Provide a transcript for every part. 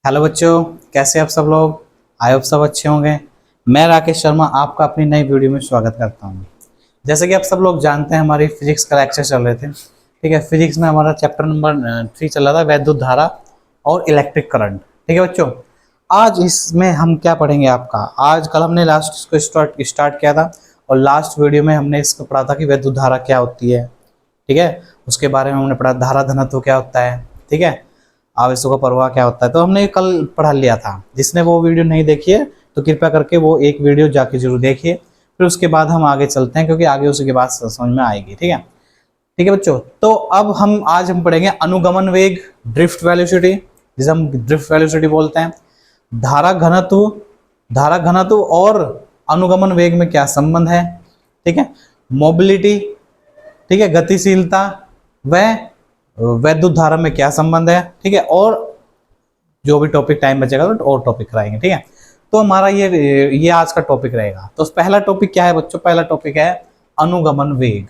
Hello बच्चों, कैसे आप सब लोग। आई होप सब अच्छे होंगे। मैं राकेश शर्मा आपका अपनी नई वीडियो में स्वागत करता हूं। जैसे कि आप सब लोग जानते हैं, हमारी फिजिक्स का लेक्चर चल रहे थे। ठीक है, फिजिक्स में हमारा चैप्टर नंबर 3 चल रहा था, वैद्युत धारा और इलेक्ट्रिक करंट। ठीक है बच्चों, आज इसमें हम क्या पढ़ेंगे आपका। आज कल हमने लास्ट इसको स्टार्ट किया था और लास्ट वीडियो में हमने इसको पढ़ा था कि वैद्युत धारा क्या होती है। ठीक है, उसके बारे में हमने पढ़ा धारा घनत्व क्या होता है। ठीक है, आवेशों का प्रवाह क्या होता है, तो हमने कल पढ़ा लिया था। जिसने वो वीडियो नहीं देखी है तो कृपया करके वो एक वीडियो जाके जरूर देखिए, फिर उसके बाद हम आगे चलते हैं, क्योंकि आगे उसी के बाद समझ में आएगी। ठीक है, ठीक है बच्चों। तो अब आज हम पढ़ेंगे अनुगमन वेग, ड्रिफ्ट वेलोसिटी, जिसे हम ड्रिफ्ट वेलोसिटी बोलते हैं। धारा घनत्व, धारा घनत्व और अनुगमन वेग में क्या संबंध है। ठीक है, मोबिलिटी, ठीक है, गतिशीलता व वैद्युत धारा में क्या संबंध है। ठीक है, और जो भी टॉपिक टाइम बचेगा तो और टॉपिक कराएंगे। ठीक है, तो हमारा ये आज का टॉपिक रहेगा। तो पहला टॉपिक क्या है बच्चों, पहला टॉपिक है अनुगमन वेग।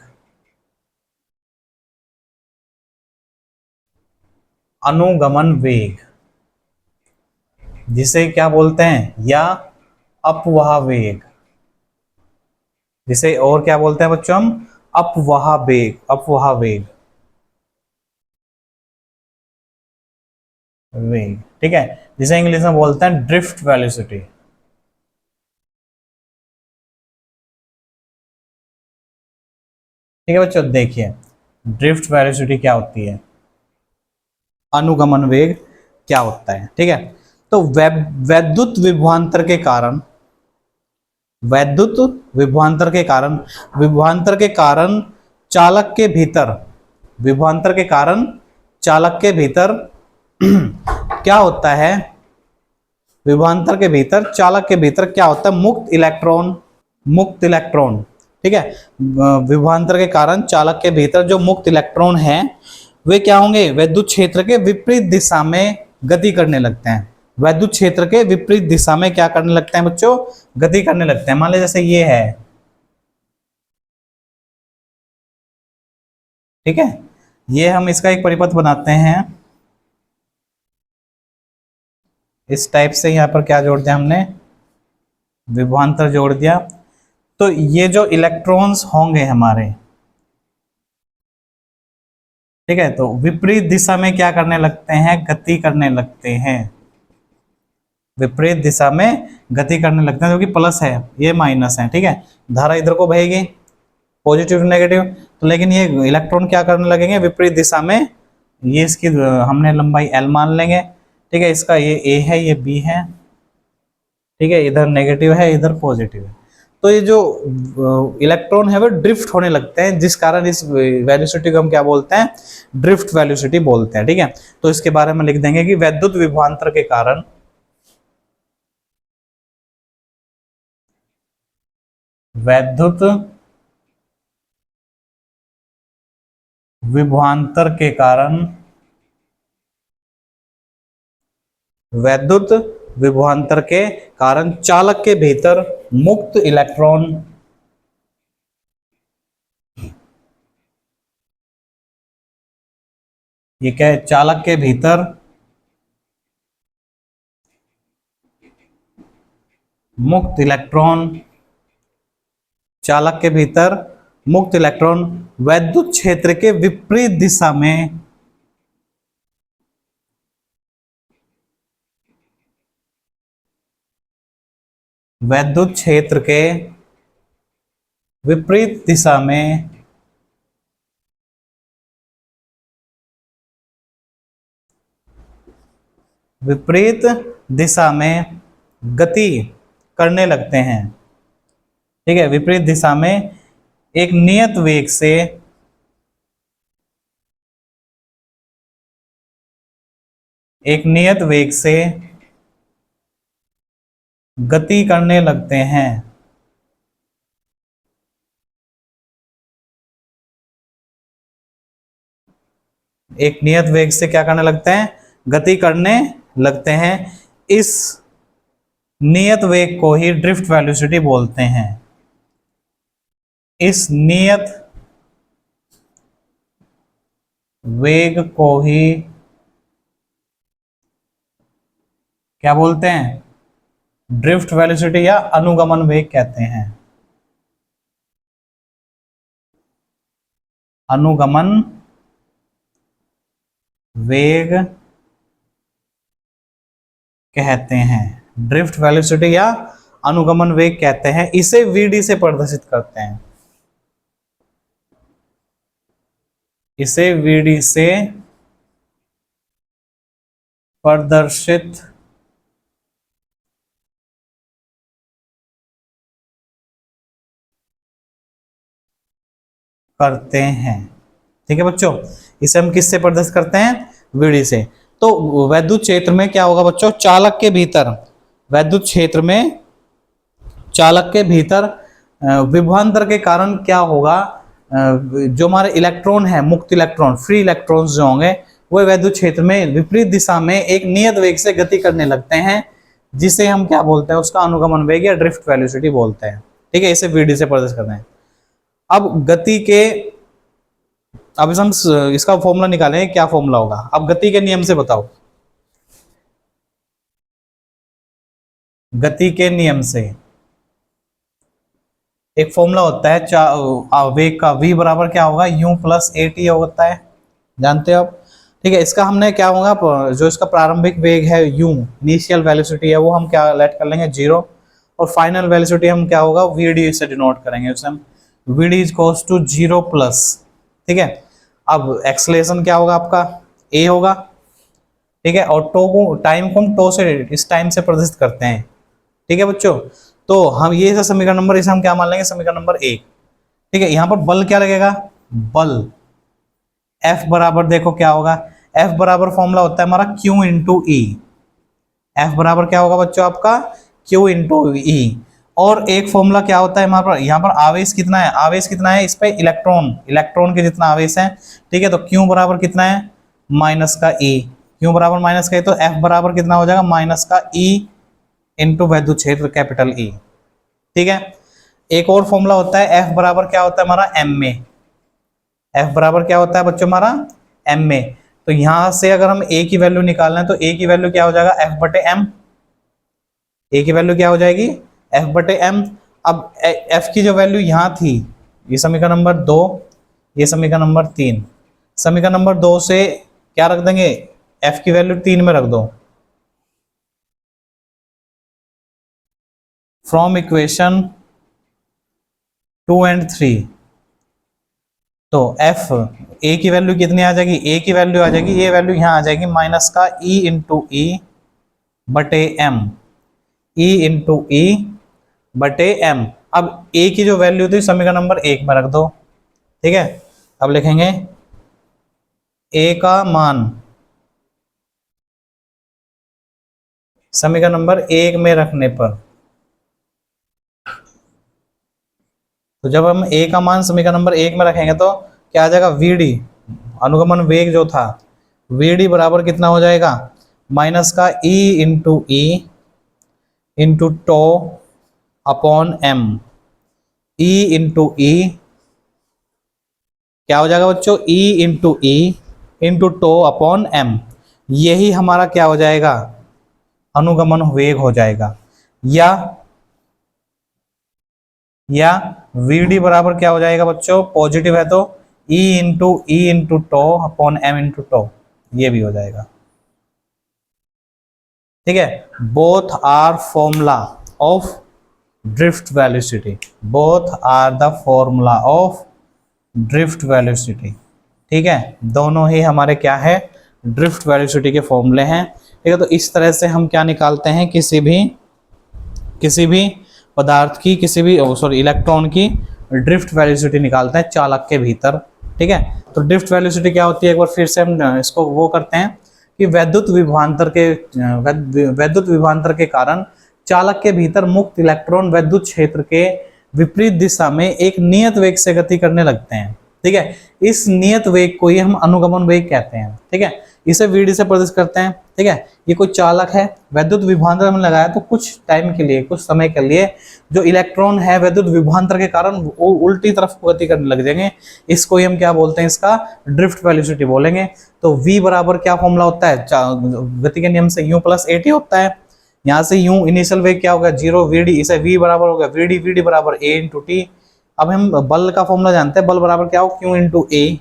अनुगमन वेग जिसे क्या बोलते हैं, या अपवाह वेग, जिसे और क्या बोलते हैं बच्चों हम, अपवाह वेग, अपवाह वेग, वेग। ठीक है, जिसे इंग्लिश में बोलते हैं ड्रिफ्ट वेलोसिटी। ठीक है बच्चों, देखिए ड्रिफ्ट वेलोसिटी क्या होती है, अनुगमन वेग क्या होता है। ठीक है, तो वैद्युत विभवांतर के कारण, वैद्युत विभवांतर के कारण, विभवांतर के कारण चालक के भीतर, विभवांतर के कारण चालक के भीतर क्या होता है, विभवांतर के भीतर चालक के भीतर क्या होता है, मुक्त इलेक्ट्रॉन, मुक्त इलेक्ट्रॉन। ठीक है, विभवांतर के कारण चालक के भीतर जो मुक्त इलेक्ट्रॉन है वे क्या होंगे, वैद्युत क्षेत्र के विपरीत दिशा में गति करने लगते हैं। वैद्युत क्षेत्र के विपरीत दिशा में क्या करने लगते हैं बच्चों, गति करने लगते हैं। मान लीजिए जैसे ये है, ठीक है, ये हम इसका एक परिपथ बनाते हैं इस टाइप से। यहाँ पर क्या जोड़ दिया हमने, विभवांतर जोड़ दिया। तो ये जो इलेक्ट्रॉन्स होंगे हमारे, ठीक है, तो विपरीत दिशा में क्या करने लगते हैं, गति करने लगते हैं। विपरीत दिशा में गति करने लगते हैं, जो कि प्लस है, ये माइनस है। ठीक है, धारा इधर को बहेगी, पॉजिटिव नेगेटिव। तो लेकिन ये इलेक्ट्रॉन क्या करने लगेंगे, विपरीत दिशा में। ये इसकी हमने लंबाई एल मान लेंगे। ठीक है, इसका ये ए है, ये बी है। ठीक है, इधर नेगेटिव है, इधर पॉजिटिव है। तो ये जो इलेक्ट्रॉन है वो ड्रिफ्ट होने लगते हैं, जिस कारण इस वेलोसिटी को हम क्या बोलते हैं, ड्रिफ्ट वेलोसिटी बोलते हैं। ठीक है, तो इसके बारे में लिख देंगे कि वैद्युत विभवांतर के कारण, वैद्युत विभवांतर के कारण, वैद्युत विभवांतर के कारण चालक के भीतर मुक्त इलेक्ट्रॉन, ये क्या है, चालक के भीतर मुक्त इलेक्ट्रॉन, चालक के भीतर मुक्त इलेक्ट्रॉन वैद्युत क्षेत्र के विपरीत दिशा में, वैद्युत क्षेत्र के विपरीत दिशा में विपरीत दिशा में गति करने लगते हैं। ठीक है, विपरीत दिशा में एक नियत वेग से, एक नियत वेग से गति करने लगते हैं। एक नियत वेग से क्या करने लगते हैं, गति करने लगते हैं। इस नियत वेग को ही ड्रिफ्ट वेलोसिटी बोलते हैं। इस नियत वेग को ही क्या बोलते हैं, ड्रिफ्ट वेलोसिटी या अनुगमन वेग कहते हैं, अनुगमन वेग कहते हैं, ड्रिफ्ट वेलोसिटी या अनुगमन वेग कहते हैं। इसे वीडी से प्रदर्शित करते हैं, इसे वीडी से प्रदर्शित करते हैं। ठीक है बच्चों, इसे हम किससे प्रदर्शित करते हैं, वीडी से। तो वैद्युत क्षेत्र में क्या होगा बच्चों, चालक के भीतर, वैद्युत क्षेत्र में चालक के भीतर विभवांतर के कारण क्या होगा, जो हमारे इलेक्ट्रॉन है, मुक्त इलेक्ट्रॉन, फ्री इलेक्ट्रॉन्स जो होंगे वो वैद्युत क्षेत्र में विपरीत दिशा में एक नियत वेग से गति करने लगते हैं, जिसे हम क्या बोलते हैं, उसका अनुगमन वेग या ड्रिफ्ट वेलोसिटी बोलते हैं। ठीक है, इसे वीडी से प्रदर्शित करते हैं। अब गति के, अब हम इसका फॉर्मूला निकालें, क्या फॉर्मूला होगा। अब गति के नियम से बताओ, गति के नियम से एक फॉर्मूला होता है वेग का, v बराबर क्या होगा, u प्लस ए टी होता है, जानते हो आप। ठीक है, इसका हमने क्या होगा, जो इसका प्रारंभिक वेग है u, इनिशियल वेलोसिटी है, वो हम क्या लेट कर लेंगे 0, और फाइनल वेलोसिटी हम क्या होगा vd से डिनोट करेंगे, उसे हम vd is equals to 0 plus. ठीक है, अब एक्सेलरेशन क्या होगा आपका, a होगा। ठीक है, और टो को, टाइम को हम टो से, इस टाइम से प्रदर्शित करते हैं। ठीक है बच्चों, तो हम ये समीकरण नंबर, इसे हम क्या मान लेंगे, समीकरण नंबर 1। ठीक है, यहां पर बल क्या लगेगा, बल F बराबर, देखो क्या होगा, F बराबर फॉर्मूला होता है हमारा Q इंटू ई। F बराबर क्या होगा बच्चों आपका, Q इंटू ई। और एक फॉर्मूला क्या होता है हमारे पर, यहाँ पर आवेश कितना है, आवेश कितना है इस पे, इलेक्ट्रॉन, इलेक्ट्रॉन के जितना आवेश है। ठीक है, तो Q बराबर कितना है, माइनस का E, Q बराबर माइनस का E, तो F बराबर कितना हो जाएगा, माइनस का E इंटू वैद्युत क्षेत्र कैपिटल E। ठीक है, एक और फॉर्मूला होता है F बराबर क्या होता है हमारा, एम ए। F बराबर क्या होता है बच्चों हमारा, एम ए। तो यहां से अगर हम A की वैल्यू निकालना है तो A की वैल्यू क्या हो जाएगा, F बटे M। A की वैल्यू क्या हो जाएगी, F बटे M। अब F की जो वैल्यू यहां थी, ये समीकरण नंबर 2, ये समीकरण नंबर 3, समीकरण नंबर 2 से क्या रख देंगे, F की वैल्यू 3 में रख दो। फ्रॉम इक्वेशन 2 एंड 3, तो F, A की वैल्यू कितनी आ जाएगी, A की वैल्यू आ जाएगी, ये वैल्यू यहाँ आ जाएगी माइनस का E इंटू ई बटे M, E इंटू ई बटे M। अब A की जो वैल्यू थी समीकरण नंबर 1 में रख दो। ठीक है, अब लिखेंगे A का मान समीकरण नंबर 1 में रखने पर, तो जब हम A का मान समीकरण नंबर 1 में रखेंगे तो क्या आ जाएगा, Vd, अनुगमन वेग जो था, Vd बराबर कितना हो जाएगा, माइनस का E into E into to upon M। E into E क्या हो जाएगा बच्चों, E into E into to upon M। यही हमारा क्या हो जाएगा, अनुगमन वेग हो जाएगा। या Vd बराबर क्या हो जाएगा बच्चों, पॉजिटिव है तो E into to upon M into tau, ये भी हो जाएगा। ठीक है, both are formula of drift velocity, both are the formula of drift velocity. ठीक है, दोनों ही हमारे क्या है, ड्रिफ्ट वेलोसिटी के फॉर्मूले हैं। ठीक है, तो इस तरह से हम क्या निकालते हैं, किसी भी पदार्थ की, किसी भी इलेक्ट्रॉन की ड्रिफ्ट वेलोसिटी निकालते हैं चालक के भीतर। ठीक है, तो ड्रिफ्ट वेलोसिटी क्या होती है, एक बार फिर से हम इसको वो करते हैं कि वैद्युत विभवांतर के कारण चालक के भीतर मुक्त इलेक्ट्रॉन वैद्युत क्षेत्र के विपरीत दिशा में एक नियत वेग से गति करने लगते हैं। ठीक है, इस नियत वेग को ही हम अनुगमन वेग कहते हैं। ठीक है, इसे Vd से प्रदर्शित करते हैं। ठीक है, ये कोई चालक है, वैद्युत विभवांतर में लगाया तो कुछ टाइम के लिए, कुछ समय के लिए जो इलेक्ट्रॉन है वैद्युत विभवांतर के कारण वो उल्टी तरफ गति करने लग जाएंगे, इसको ही हम क्या बोलते हैं, इसका ड्रिफ्ट वेलोसिटी बोलेंगे। तो V बराबर क्या फॉर्मूला होता है, गति के नियम से u प्लस ए टी होता है। यहाँ से यूं इनिशियल वेग क्या होगा 0 वीडी, इसे v बराबर होगा वीडी बराबर a इंटू टी। अब हम बल का फॉर्मूला जानते हैं, बल बराबर क्या हो q इंटू ए।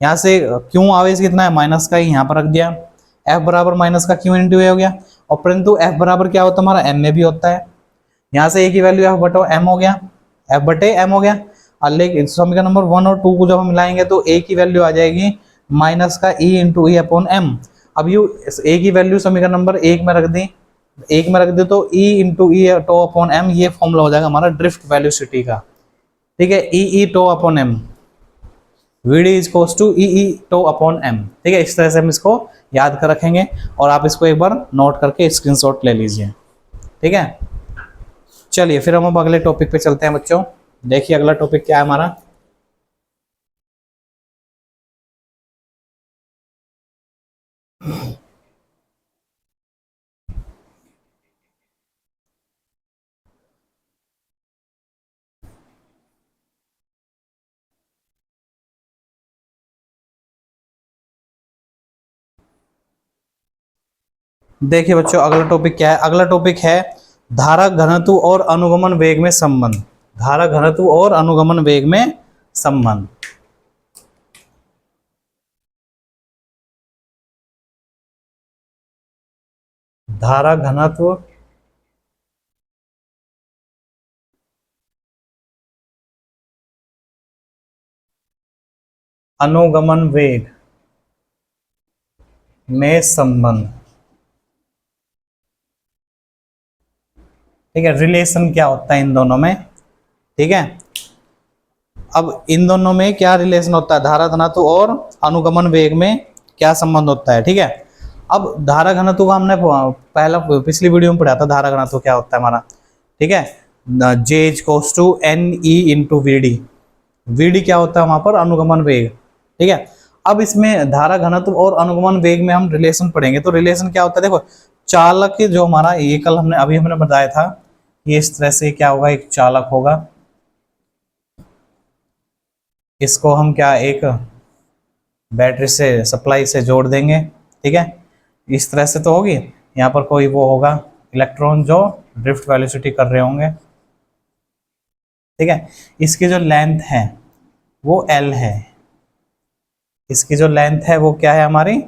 यहाँ से q आवेश कितना है माइनस का, यहाँ पर रख दिया। F बराबर माइनस का q इंटू ए हो गया, और परंतु F बराबर क्या होता है हमारा m में भी होता है। यहाँ से a की वैल्यू F बटे m हो गया, F बटे m हो गया। और लेकिन समीकरण नंबर 1 और 2 को जब हम मिलाएंगे तो a की वैल्यू आ जाएगी माइनस का e into e upon m. अब यू a की वैल्यू समीकरण नंबर 1 में रख दी, तो e into e tau upon M, ये फॉर्मूला हो जाएगा हमारा ड्रिफ्ट वेलोसिटी का। ठीक है, e tau upon m, v d is to e tau upon m. ठीक है, इस तरह से हम इसको याद कर रखेंगे और आप इसको एक बार नोट करके स्क्रीनशॉट ले लीजिए। ठीक है, चलिए फिर हम अब अगले टॉपिक पे चलते हैं बच्चों। देखिए अगला टॉपिक क्या है हमारा। देखिए बच्चों अगला टॉपिक क्या है, अगला टॉपिक है धारा घनत्व और अनुगमन वेग में संबंध। धारा घनत्व और अनुगमन वेग में संबंध। धारा घनत्व अनुगमन वेग में संबंध। ठीक है, रिलेशन क्या होता है इन दोनों में। ठीक है, अब इन दोनों में क्या रिलेशन होता है, धारा घनत्व और अनुगमन वेग में क्या संबंध होता है। ठीक है, अब धारा घनत्व का हमने पहला पिछली वीडियो में पढ़ा था, धारा घनत्व क्या होता है हमारा। ठीक है, J equals to N E into V D. V D क्या होता है वहां पर, अनुगमन वेग। ठीक है, अब इसमें धारा घनत्व और अनुगमन वेग में हम रिलेशन पढ़ेंगे, तो रिलेशन क्या होता है देखो, चालक जो हमारा ये कल हमने बताया था, ये इस तरह से क्या होगा, एक चालक होगा, इसको हम क्या एक बैटरी से सप्लाई से जोड़ देंगे। ठीक है, इस तरह से तो होगी, यहाँ पर कोई वो होगा इलेक्ट्रॉन जो ड्रिफ्ट वेलोसिटी कर रहे होंगे। ठीक है, इसकी जो लेंथ है वो L है, इसकी जो लेंथ है वो क्या है हमारी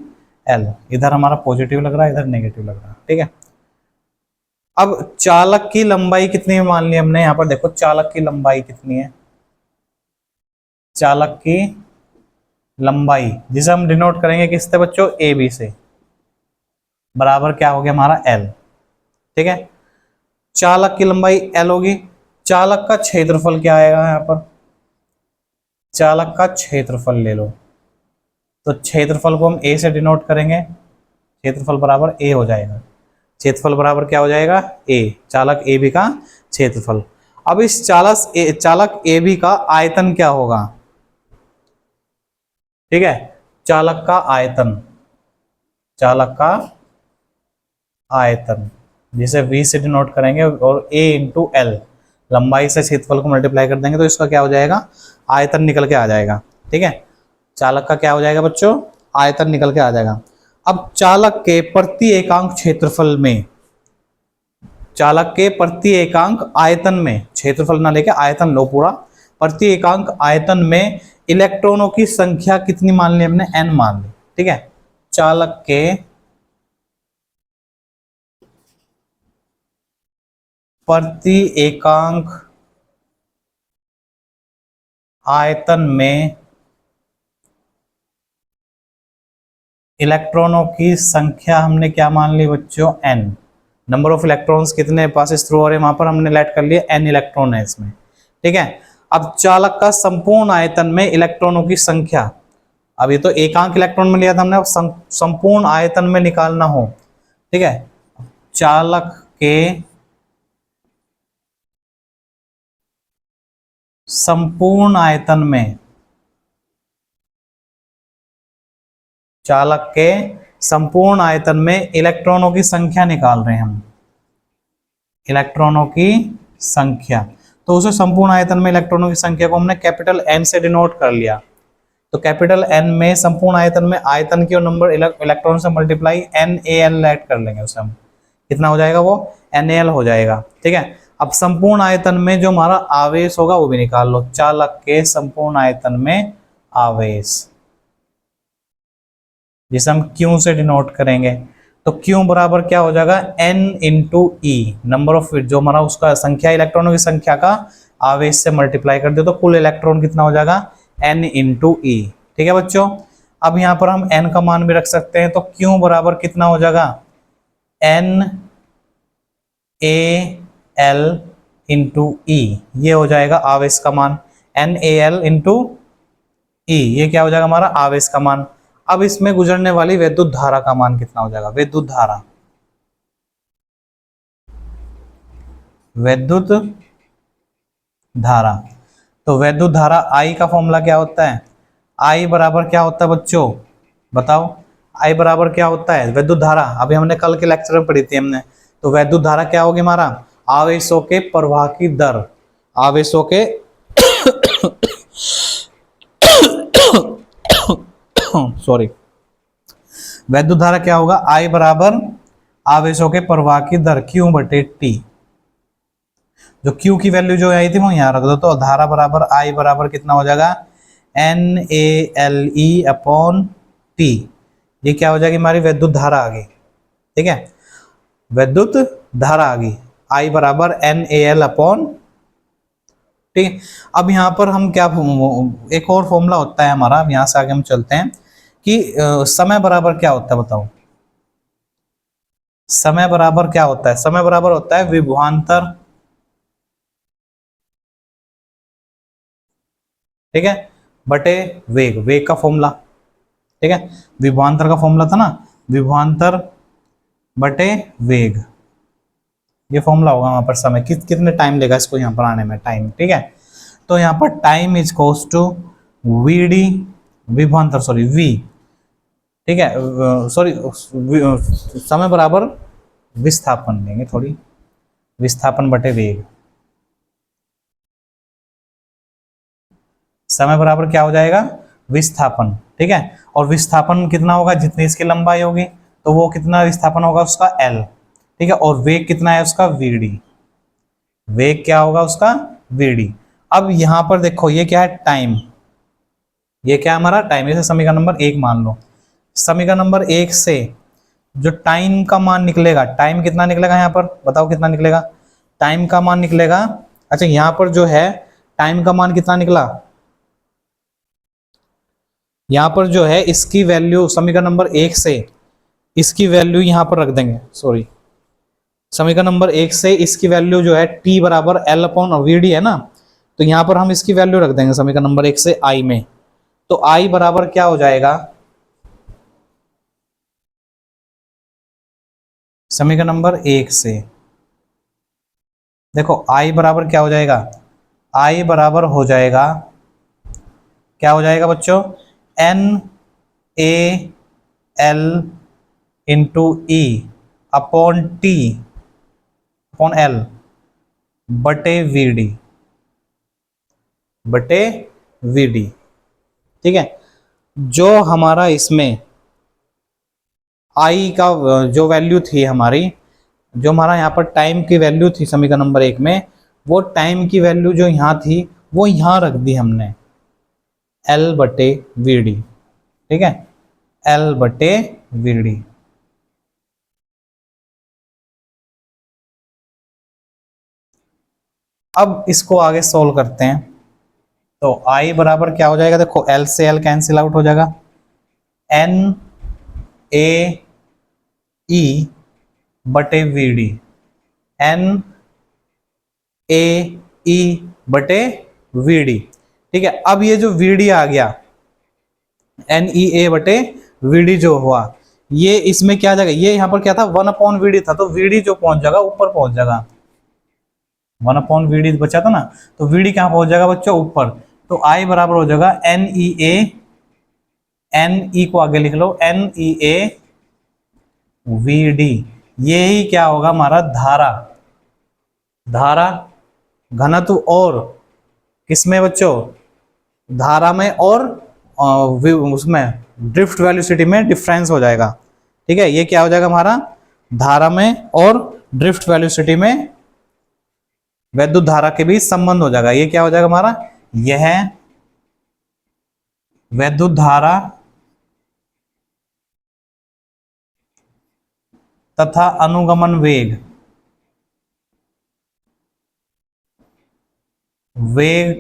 L। इधर हमारा पॉजिटिव लग रहा है, इधर नेगेटिव लग रहा है। ठीक है, अब चालक की लंबाई कितनी है मान ली हमने, यहाँ पर देखो चालक की लंबाई कितनी है, चालक की लंबाई जिसे हम डिनोट करेंगे किससे बच्चों, ए बी से, बराबर क्या हो गया हमारा L। ठीक है, चालक की लंबाई L होगी, चालक का क्षेत्रफल क्या आएगा यहाँ पर, चालक का क्षेत्रफल ले लो, तो क्षेत्रफल को हम A से डिनोट करेंगे, क्षेत्रफल बराबर A हो जाएगा, क्षेत्रफल बराबर क्या हो जाएगा A, चालक AB का क्षेत्रफल। अब इस चालक AB का आयतन क्या होगा। ठीक है, चालक का आयतन, चालक का आयतन जिसे V से डिनोट करेंगे और A इंटू एल, लंबाई से क्षेत्रफल को मल्टीप्लाई कर देंगे तो इसका क्या हो जाएगा, आयतन निकल के आ जाएगा। ठीक है, चालक का क्या हो जाएगा बच्चों, आयतन निकल के आ जाएगा। अब चालक के प्रति एकांक क्षेत्रफल में, चालक के प्रति एकांक आयतन में, क्षेत्रफल ना लेके आयतन लो पूरा, प्रति एकांक आयतन में इलेक्ट्रॉनों की संख्या कितनी मान ली हमने, n मान ली। ठीक है, चालक के प्रति एकांक आयतन में इलेक्ट्रॉनों की संख्या हमने क्या मान ली बच्चों, n। नंबर ऑफ इलेक्ट्रॉन्स कितने पासेस थ्रू हो रहे हैं वहां पर हमने लेट कर लिए n इलेक्ट्रॉन है इसमें। ठीक है, अब चालक का संपूर्ण आयतन में इलेक्ट्रॉनों की संख्या, अब ये तो एकांक इलेक्ट्रॉन में लिया था हमने, संपूर्ण आयतन में निकालना हो। ठीक है, चालक के संपूर्ण आयतन में, चालक के संपूर्ण आयतन में इलेक्ट्रॉनों की संख्या निकाल रहे हैं हम, इलेक्ट्रॉनों की संख्या, तो उसे संपूर्ण आयतन में इलेक्ट्रॉनों की संख्या को हमने कैपिटल N से डिनोट कर लिया। तो कैपिटल N में संपूर्ण आयतन में आयतन की और नंबर इलेक्ट्रॉन से मल्टीप्लाई NaL ऐड कर लेंगे उसे हम, कितना हो जाएगा वो NaL हो जाएगा। ठीक है, अब संपूर्ण आयतन में जो हमारा आवेश होगा वो भी निकाल लो। चालक के संपूर्ण आयतन में आवेश, जिसे हम Q से डिनोट करेंगे, तो Q बराबर क्या हो जाएगा N into E, number of, जो हमारा उसका संख्या इलेक्ट्रॉनों की संख्या का आवेश से मल्टीप्लाई कर दे तो कुल इलेक्ट्रॉन कितना हो जाएगा N इंटू ई। ठीक है बच्चों, अब यहाँ पर हम N का मान भी रख सकते हैं, तो Q बराबर कितना हो जाएगा NaL इंटू ई, ये हो जाएगा आवेश का मान। NaL इंटू ई, ये क्या हो जाएगा हमारा आवेश का मान। अब इसमें गुजरने वाली विद्युत धारा का मान कितना हो जाएगा, विद्युत धारा, विद्युत धारा, तो विद्युत धारा I का फॉर्मूला क्या होता है, I बराबर क्या होता है बच्चों बताओ, I बराबर क्या होता है विद्युत धारा, अभी हमने कल के लेक्चर में पढ़ी थी हमने। तो विद्युत धारा क्या होगी हमारा, आवेशों के प्रवाह की दर, आवेशों के सॉरी, विद्युत धारा क्या होगा, I बराबर आवेशों के प्रवाह की दर Q बटे T। जो Q की वैल्यू जो आई थी वो यहाँ रख दो, तो धारा बराबर I बराबर कितना हो जाएगा NaLe अपॉन T, ये क्या हो जाएगी हमारी विद्युत धारा आ गई। ठीक है, विद्युत धारा आ गई, I बराबर NaL अपॉन। ठीक, अब यहाँ पर हम क्या, एक और फॉर्मूला होता है हमारा, अब यहाँ से आगे हम चलते हैं कि समय बराबर क्या होता है बताओ, समय बराबर क्या होता है, समय बराबर होता है विभवांतर। ठीक है, बटे वेग, वेग का फॉर्मूला। ठीक है, विभवांतर का फॉर्मूला था ना, विभवांतर बटे वेग, ये फॉर्मूला होगा वहां पर समय कितने टाइम लेगा इसको यहाँ पर आने में, टाइम। ठीक है, तो यहाँ पर time is cos to VD, विभवांतर सॉरी V। ठीक है, सॉरी समय बराबर विस्थापन लेंगे, थोड़ी विस्थापन बटे वेग, समय बराबर क्या हो जाएगा विस्थापन। ठीक है, और विस्थापन कितना होगा, जितनी इसकी लंबाई होगी तो वो कितना विस्थापन होगा उसका L। ठीक है, और वेग कितना है उसका VD, वेग क्या होगा उसका VD। अब यहां पर देखो ये क्या है टाइम, ये क्या है हमारा टाइम, इसे समीकरण नंबर 1 मान लो। समीकरण नंबर 1 से जो टाइम का मान निकलेगा, टाइम कितना निकलेगा यहाँ पर बताओ कितना निकलेगा, टाइम का मान निकलेगा, अच्छा यहाँ पर जो है टाइम का मान कितना निकला, यहाँ पर जो है इसकी वैल्यू समीकरण नंबर 1 से इसकी वैल्यू यहाँ पर रख देंगे, सॉरी समीकरण नंबर 1 से इसकी वैल्यू जो है T बराबर L अपॉन VD है ना, तो यहाँ पर हम इसकी वैल्यू रख देंगे समीकरण नंबर 1 से I में, तो I बराबर क्या हो जाएगा, समीकरण नंबर 1 से देखो I बराबर क्या हो जाएगा, I बराबर हो जाएगा, क्या हो जाएगा बच्चों NaL into E upon T upon L बटे VD। ठीक है, जो हमारा इसमें I का जो वैल्यू थी हमारी, जो हमारा यहाँ पर टाइम की वैल्यू थी समीकरण नंबर 1 में, वो टाइम की वैल्यू जो यहाँ थी वो यहाँ रख दी हमने L बटे VD। ठीक है, L बटे VD। अब इसको आगे सोल्व करते हैं, तो I बराबर क्या हो जाएगा, देखो L से L कैंसिल आउट हो जाएगा, NaE बटे VD, NaE बटे VD। ठीक है, अब ये जो VD आ गया, NeA बटे VD जो हुआ, ये इसमें क्या जाएगा, ये यहाँ पर क्या था 1 अपॉन VD था, तो VD जो पहुंच जाएगा ऊपर पहुंच जाएगा, 1 अपॉन VD बचा था ना, तो VD कहाँ पहुंच जाएगा बच्चों ऊपर, तो I बराबर हो जाएगा NeA, NE को आगे लिख लो NeA VD, ये ही क्या होगा हमारा धारा, धारा घनत्व और किसमें बच्चों, धारा में और उसमें ड्रिफ्ट वेलोसिटी में डिफरेंस हो जाएगा। ठीक है, ये क्या हो जाएगा हमारा धारा में और ड्रिफ्ट वेलोसिटी में वैद्युत धारा के बीच संबंध हो जाएगा। ये क्या हो जाएगा हमारा, यह वैद्युत धारा तथा अनुगमन वेग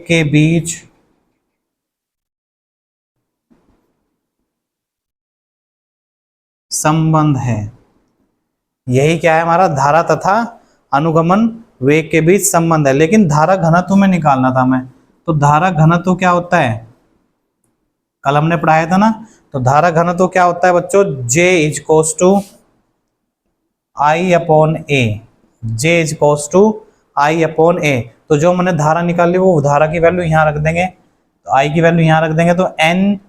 के बीच संबंध है। यही क्या है हमारा, धारा तथा अनुगमन वेग के बीच संबंध है। लेकिन धारा घनत्व में निकालना था हमें, तो धारा घनत्व क्या होता है, कल हमने पढ़ाया था ना। तो धारा घनत्व क्या होता है बच्चों, J is equals to I upon A, J is equals to I upon A. तो जो मैंने धारा निकाली वो धारा की वैल्यू यहाँ रख देंगे, तो आई की वैल्यू यहाँ रख देंगे, तो N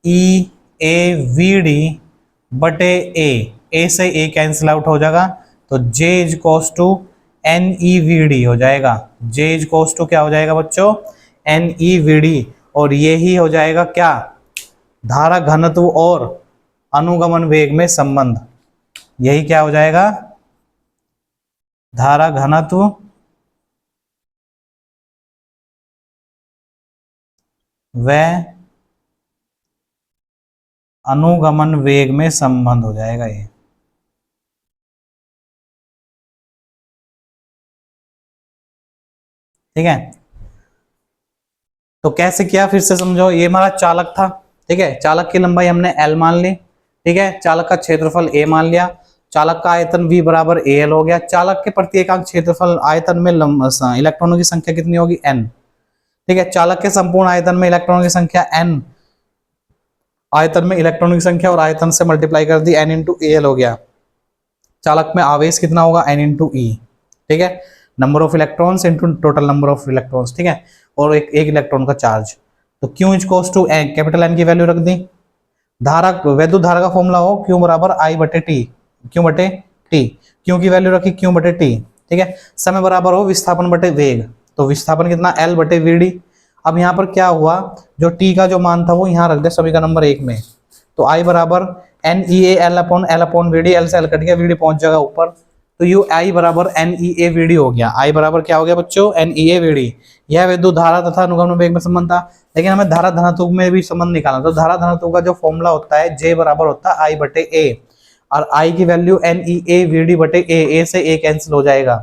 E A V D बटे ए से ए कैंसिल आउट हो जाएगा, तो J is equals to N E V D हो जाएगा। J इज इक्वल्स टू क्या हो जाएगा बच्चों, एन ई वी डी, और ये ही हो जाएगा क्या, धारा घनत्व और अनुगमन वेग में संबंध। यही क्या हो जाएगा, धारा घनत्व व अनुगमन वेग में संबंध हो जाएगा ये। ठीक है, तो कैसे किया फिर से समझो। ये हमारा चालक था, ठीक है, चालक की लंबाई हमने L मान ली, ठीक है, चालक का क्षेत्रफल A मान लिया, चालक का आयतन V बराबर AL हो गया। चालक के प्रति एकांक क्षेत्रफल आयतन में इलेक्ट्रॉनों की संख्या कितनी होगी, N। ठीक है, चालक के संपूर्ण आयतन में इलेक्ट्रॉनों की संख्या N, आयतन में इलेक्ट्रॉनों की संख्या और आयतन से मल्टीप्लाई कर दी, N इंटू AL हो गया। चालक में आवेश कितना होगा, N इंटू E। ठीक है, number of electrons into total number of electrons. ठीक है, और एक इलेक्ट्रॉन का चार्ज। तो Q is equals to capital N की वैल्यू रख दी। धारा, वैद्युत धारा का फॉर्मूला हो Q बराबर I बटे T, Q बटे T, Q की वैल्यू रखी Q बटे T। ठीक है, समय बराबर हो विस्थापन बटे वेग, तो विस्थापन कितना, L बटे VD। अब यहाँ पर क्या हुआ, जो T का जो मान था वो यहाँ रख दे सभी का नंबर 1 में, तो I बराबर N E A L upon V D, L से एल कट गया, वी डी पहुंच जाएगा ऊपर, तो यू आई बराबर N E A V D हो गया। आई बराबर क्या हो गया बच्चों, N E A V D. यह वैद्युत धारा तथा अनुगमन वेग में संबंध था। लेकिन हमें धारा धनत्व में भी संबंध निकालना, तो धारा धनत्व का जो फॉर्मूला होता है J बराबर होता है आई बटे ए, और आई की value N E A V D बटे ए से ए कैंसिल हो जाएगा,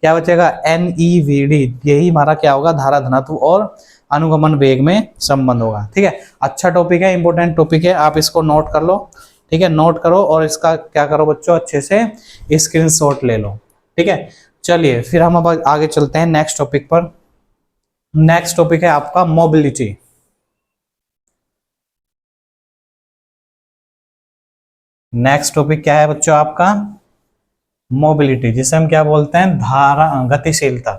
क्या बचेगा, एन ई वी डी। यही हमारा क्या होगा, धारा धनत्व और अनुगमन वेग में संबंध होगा। ठीक है, अच्छा टॉपिक है, इंपॉर्टेंट टॉपिक है, आप इसको नोट कर लो। ठीक है, नोट करो और इसका क्या करो बच्चों, अच्छे से स्क्रीनशॉट ले लो। ठीक है, चलिए फिर हम अब आगे चलते हैं नेक्स्ट टॉपिक पर। नेक्स्ट टॉपिक है आपका मोबिलिटी। नेक्स्ट टॉपिक क्या है बच्चों आपका, मोबिलिटी, जिसे हम क्या बोलते हैं, धारा गतिशीलता,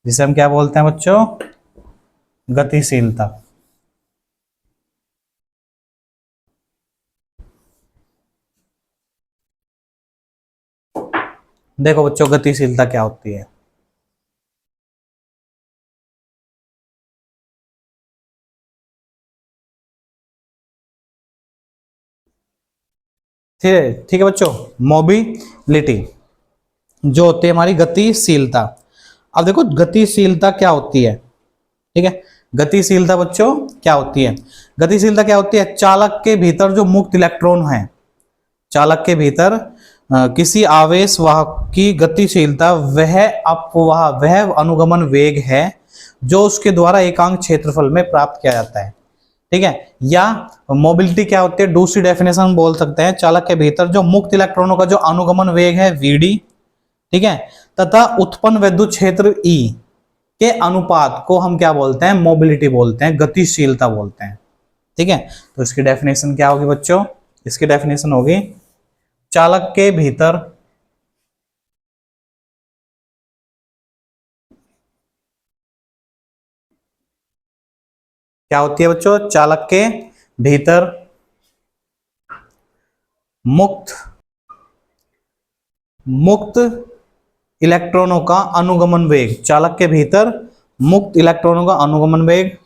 जिसे हम क्या बोलते हैं बच्चों, गतिशीलता। देखो बच्चों, गतिशीलता क्या होती है। ठीक है बच्चों, मोबिलिटी जो होती है हमारी गतिशीलता। अब देखो गतिशीलता क्या होती है। ठीक है, गतिशीलता बच्चों क्या होती है, गतिशीलता क्या होती है, चालक के भीतर जो मुक्त इलेक्ट्रॉन है, चालक के भीतर किसी आवेश वाहक की गतिशीलता वह अपवाह, वह अनुगमन वेग है जो उसके द्वारा एकांक क्षेत्रफल में प्राप्त किया जाता है। ठीक है, या मोबिलिटी क्या होती है, दूसरी डेफिनेशन बोल सकते हैं, चालक के भीतर जो मुक्त इलेक्ट्रॉनों का जो अनुगमन वेग है Vd, ठीक है, तथा उत्पन्न विद्युत क्षेत्र E के अनुपात को हम क्या बोलते हैं, मोबिलिटी बोलते हैं, गतिशीलता बोलते हैं। ठीक है, तो इसकी डेफिनेशन क्या होगी बच्चों, इसकी डेफिनेशन होगी, चालक के भीतर क्या होती है बच्चों, चालक के भीतर मुक्त मुक्त इलेक्ट्रॉनों का अनुगमन वेग, चालक के भीतर मुक्त इलेक्ट्रॉनों का अनुगमन वेग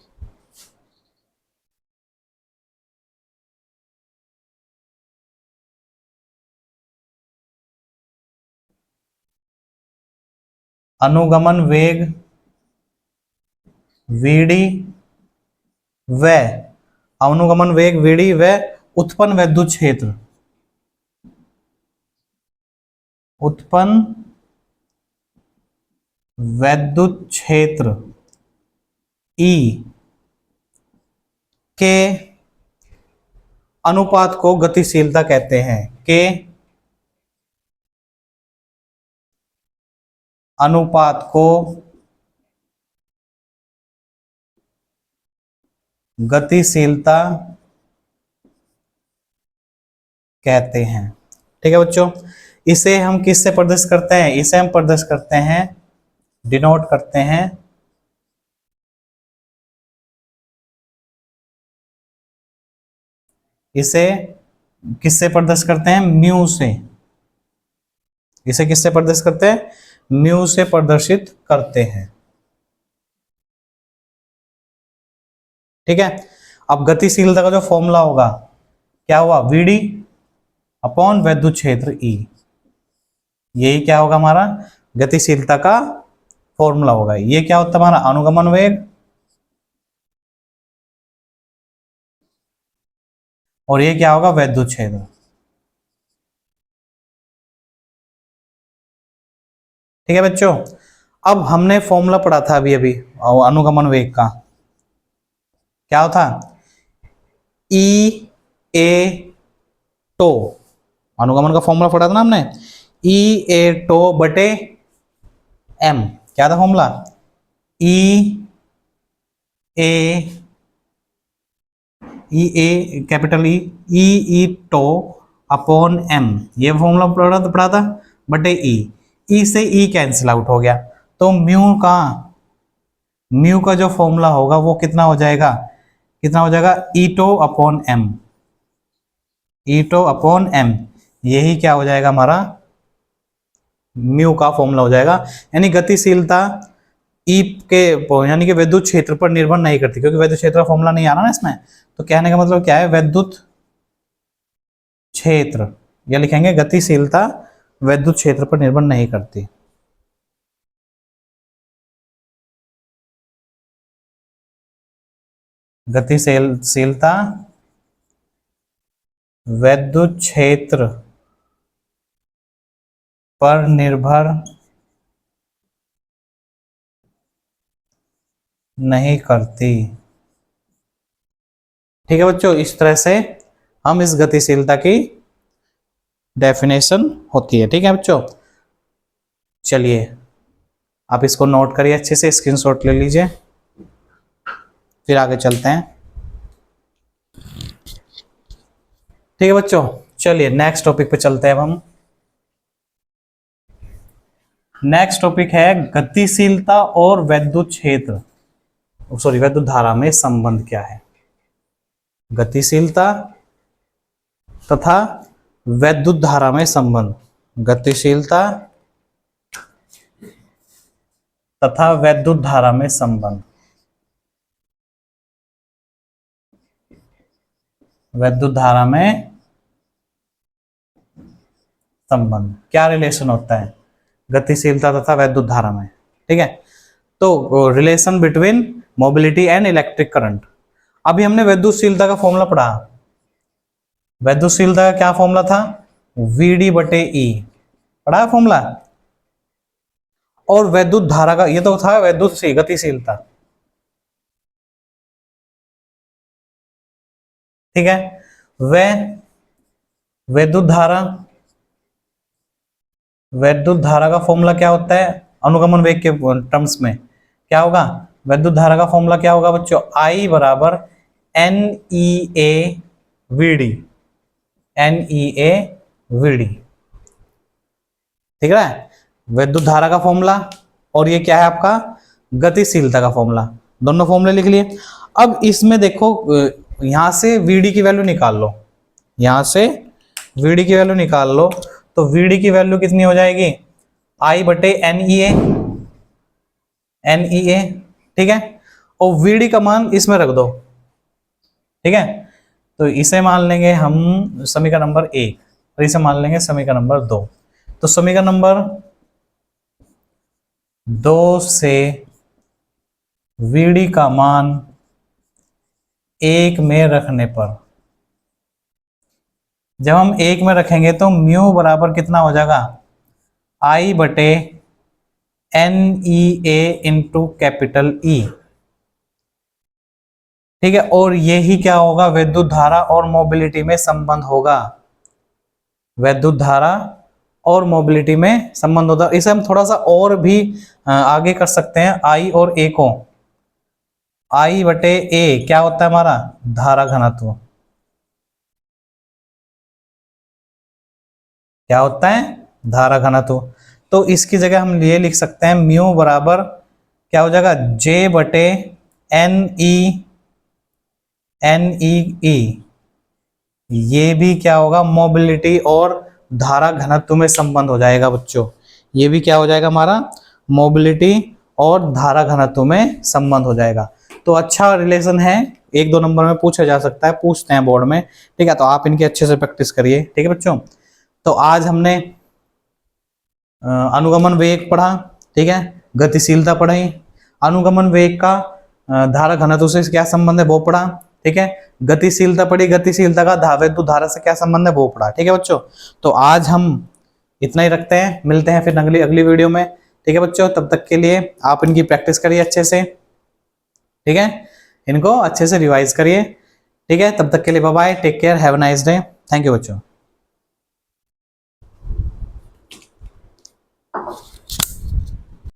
अनुगमन वेग वीडी व अनुगमन वेग वीडी व उत्पन्न वैद्युत क्षेत्र, उत्पन्न वैद्युत क्षेत्र E के अनुपात को गतिशीलता कहते हैं। के अनुपात को गतिशीलता कहते हैं। ठीक है बच्चों, इसे हम किससे प्रदर्शित करते हैं? इसे हम प्रदर्शित करते हैं, डिनोट करते हैं इसे किससे प्रदर्शित करते हैं? म्यू से। इसे किससे प्रदर्शित करते हैं? म्यू से प्रदर्शित करते हैं। ठीक है, अब गतिशीलता का जो फॉर्मूला होगा क्या हुआ? वीडी अपॉन वैद्युत क्षेत्र ई, यही क्या होगा हमारा गतिशीलता का फॉर्मूला होगा। ये क्या होता है हमारा? अनुगमन वेग, और ये क्या होगा? वैद्युत क्षेत्र। ठीक है बच्चों, अब हमने फॉर्मूला पढ़ा था अभी अभी अनुगमन वेग का, क्या होता? ई ए टो, अनुगमन का फॉर्मूला पढ़ा था ना हमने, ई ए टो बटे एम। क्या था formula? E A capital E tau upon M, ये फॉर्मूला पढ़ा था, बटे ई से ई कैंसिल आउट हो गया, तो म्यू का जो फॉर्मूला होगा वो कितना हो जाएगा? कितना हो जाएगा? E tau upon m, e tau upon m, यही क्या हो जाएगा हमारा? म्यू का फॉर्मूला हो जाएगा। यानी गतिशीलता ई के यानी कि विद्युत क्षेत्र पर निर्भर नहीं करती, क्योंकि विद्युत क्षेत्र का फॉर्मूला नहीं आ रहा ना इसमें, तो कहने का मतलब क्या है? विद्युत क्षेत्र, या लिखेंगे गतिशीलता विद्युत क्षेत्र पर निर्भर नहीं करती। गतिशीलता विद्युत क्षेत्र पर निर्भर नहीं करती। ठीक है बच्चों, इस तरह से हम इस गतिशीलता की डेफिनेशन होती है। ठीक है बच्चों, चलिए आप इसको नोट करिए, अच्छे से स्क्रीनशॉट ले लीजिए, फिर आगे चलते हैं। ठीक है बच्चों, चलिए नेक्स्ट टॉपिक पे चलते हैं। अब हम नेक्स्ट टॉपिक है गतिशीलता और वैद्युत क्षेत्र, सॉरी वैद्युत धारा में संबंध क्या है। गतिशीलता तथा वैद्युत धारा में संबंध, गतिशीलता तथा वैद्युत धारा में संबंध, वैद्युत धारा में संबंध, क्या रिलेशन होता है गतिशीलता तथा वैद्युत धारा में? ठीक है, तो relation between mobility and electric current. अभी हमने वैद्युतशीलता का फॉर्मूला पढ़ा, वैद्युतशीलता का क्या फॉर्मूला था? वीडी बटे ई, पढ़ा है फॉर्मूला। और वैद्युत धारा का, ये तो था वैद्युत से गतिशीलता। ठीक है, वैद्युत धारा, वैद्युत धारा का फॉर्मूला क्या होता है अनुगमन वेग के टर्म्स में? क्या होगा वैद्युत धारा का फॉर्मूला? क्या होगा बच्चों? I बराबर N E A V D, N E A V D. ठीक है, वैद्युत धारा का फॉर्मूला, और ये क्या है आपका? गतिशीलता का फॉर्मूला। दोनों फॉर्मूले लिख लिए। अब इसमें देखो, यहां से वीडी की वैल्यू निकाल लो, यहां से वीडी की वैल्यू निकाल लो, तो वीडी की वैल्यू कितनी हो जाएगी? I बटे एन ई ए, एन ई ए। ठीक है, और वीडी का मान इसमें रख दो। ठीक है, तो इसे मान लेंगे हम समीकरण नंबर 1 और इसे मान लेंगे समीकरण नंबर 2। तो समीकरण नंबर 2 से VD का मान 1 में रखने पर, जब हम 1 में रखेंगे तो म्यू बराबर कितना हो जाएगा, I बटे NEA इंटू कैपिटल E। ठीक है, और यही क्या होगा, विद्युत धारा और मोबिलिटी में संबंध होगा, विद्युत धारा और मोबिलिटी में संबंध होता है। इसे हम थोड़ा सा और भी आगे कर सकते हैं, I और A को, I बटे A क्या होता है हमारा, धारा घनत्व, क्या होता है, धारा घनत्व। तो इसकी जगह हम ये लिख सकते हैं म्यू बराबर क्या हो जाएगा, J बटे NEE। ये भी क्या होगा, मोबिलिटी और धारा घनत्व में संबंध हो जाएगा बच्चों, ये भी क्या हो जाएगा हमारा, मोबिलिटी और धारा घनत्व में संबंध हो जाएगा। तो अच्छा रिलेशन है, 1-2 नंबर में पूछा जा सकता है, पूछते हैं बोर्ड में। ठीक है, तो आप इनकी अच्छे से प्रैक्टिस करिए। ठीक है बच्चों, तो आज हमने अनुगमन वेग पढ़ा, ठीक है, गतिशीलता पढ़ी, अनुगमन वेग का धारा घनत्व से क्या संबंध है वो पढ़ा। ठीक है, गतिशीलता पढ़ी, गतिशीलता का विद्युत धारा से क्या संबंध है वो पढ़ा। ठीक है बच्चों, तो आज हम इतना ही रखते हैं, मिलते हैं फिर अगली वीडियो में। ठीक है बच्चों, तब तक के लिए आप इनकी प्रैक्टिस करिए अच्छे से। ठीक है, इनको अच्छे से रिवाइज करिए। ठीक है, तब तक के लिए bye bye, take care, have a nice day. Thank you बच्चों।